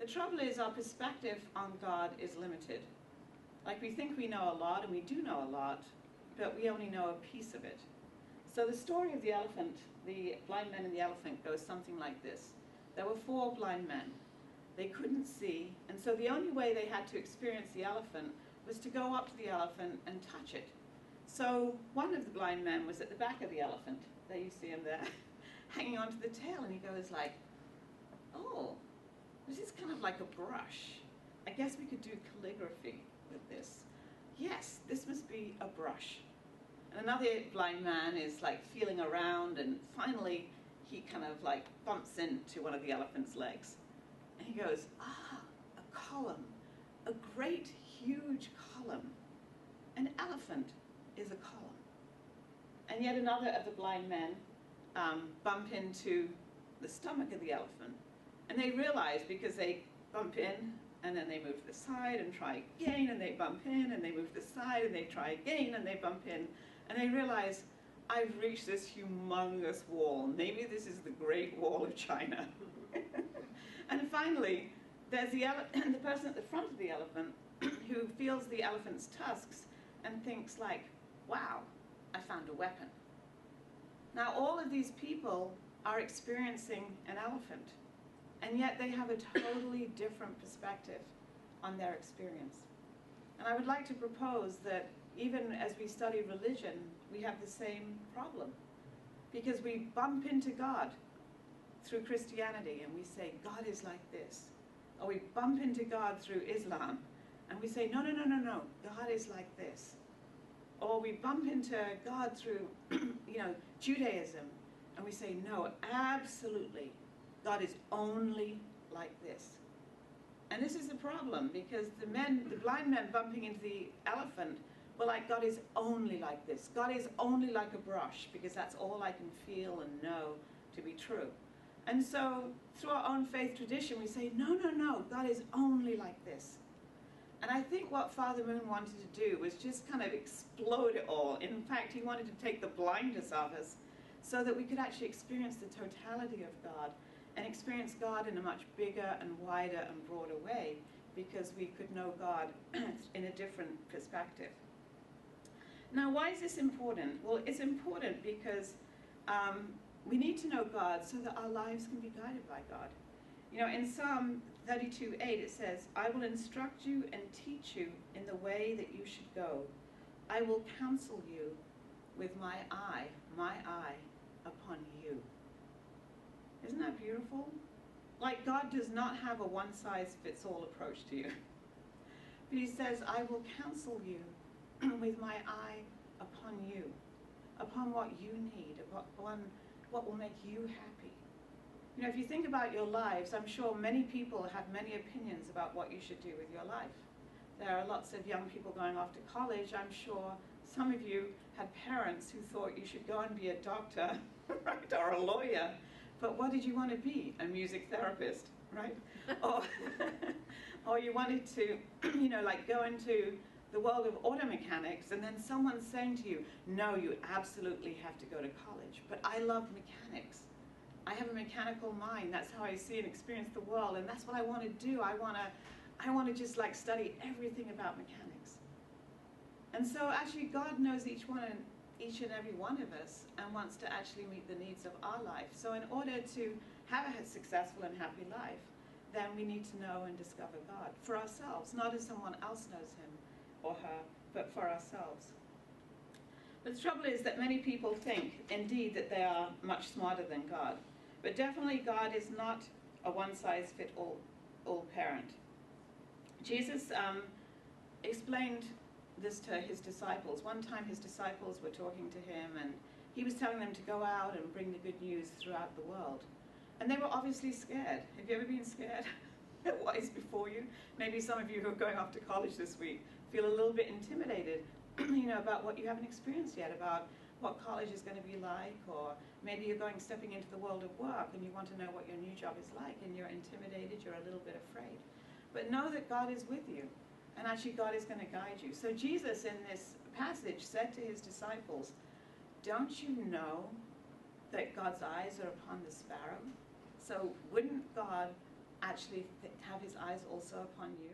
The trouble is our perspective on God is limited. Like we think we know a lot, and we do know a lot, but we only know a piece of it. So the story of the elephant, the blind man and the elephant, goes something like this. There were 4 blind men. They couldn't see, and so the only way they had to experience the elephant was to go up to the elephant and touch it. So one of the blind men was at the back of the elephant. There you see him there, hanging onto the tail, and he goes like, oh, this is kind of like a brush. I guess we could do calligraphy with this. Yes, this must be a brush. And another blind man is like feeling around, and finally he kind of like bumps into one of the elephant's legs. And he goes, ah, a column, a great huge column. An elephant is a column. And yet another of the blind men bump into the stomach of the elephant. And they realize, because they bump in and then they move to the side and try again, and they bump in and they move to the side and they try again and they bump in, and they realize, I've reached this humongous wall. Maybe this is the Great Wall of China. And finally, there's the person at the front of the elephant who feels the elephant's tusks and thinks like, wow, I found a weapon. Now all of these people are experiencing an elephant, and yet they have a totally different perspective on their experience. And I would like to propose that even as we study religion, we have the same problem. Because we bump into God through Christianity and we say, God is like this. Or we bump into God through Islam and we say, no, no, no, no, no, God is like this. Or we bump into God through Judaism and we say, no, absolutely, God is only like this. And this is the problem, because the blind men bumping into the elephant were like, God is only like this. God is only like a brush, because that's all I can feel and know to be true. And so through our own faith tradition, we say, no, no, no, God is only like this. And I think what Father Moon wanted to do was just kind of explode it all. In fact, he wanted to take the blindness off us so that we could actually experience the totality of God, and experience God in a much bigger and wider and broader way, because we could know God in a different perspective. Now, why is this important? Well, it's important because we need to know God so that our lives can be guided by God. You know, in Psalm 32:8 it says, I will instruct you and teach you in the way that you should go. I will counsel you with my eye upon you. Isn't that beautiful? Like, God does not have a one-size-fits-all approach to you. But he says, I will counsel you with my eye upon you, upon what you need, upon what will make you happy. You know, if you think about your lives, I'm sure many people have many opinions about what you should do with your life. There are lots of young people going off to college. I'm sure some of you had parents who thought you should go and be a doctor, right, or a lawyer. But what did you want to be? A music therapist, right? Or you wanted to, like go into the world of auto mechanics, and then someone's saying to you, no, you absolutely have to go to college. But I love mechanics. I have a mechanical mind. That's how I see and experience the world, and that's what I want to do. I want to just like study everything about mechanics. And so actually God knows each and every one of us, and wants to actually meet the needs of our life. So in order to have a successful and happy life, then we need to know and discover God for ourselves, not as someone else knows him or her, but for ourselves. But the trouble is that many people think, indeed, that they are much smarter than God. But definitely God is not a one-size-fits-all parent. Jesus explained this to his disciples. One time his disciples were talking to him, and he was telling them to go out and bring the good news throughout the world. And they were obviously scared. Have you ever been scared at what is before you? Maybe some of you who are going off to college this week feel a little bit intimidated about what you haven't experienced yet, about what college is going to be like, or maybe you're stepping into the world of work and you want to know what your new job is like, and you're intimidated, you're a little bit afraid. But know that God is with you. And actually God is going to guide you. So Jesus in this passage said to his disciples, don't you know that God's eyes are upon the sparrow? So wouldn't God actually have his eyes also upon you?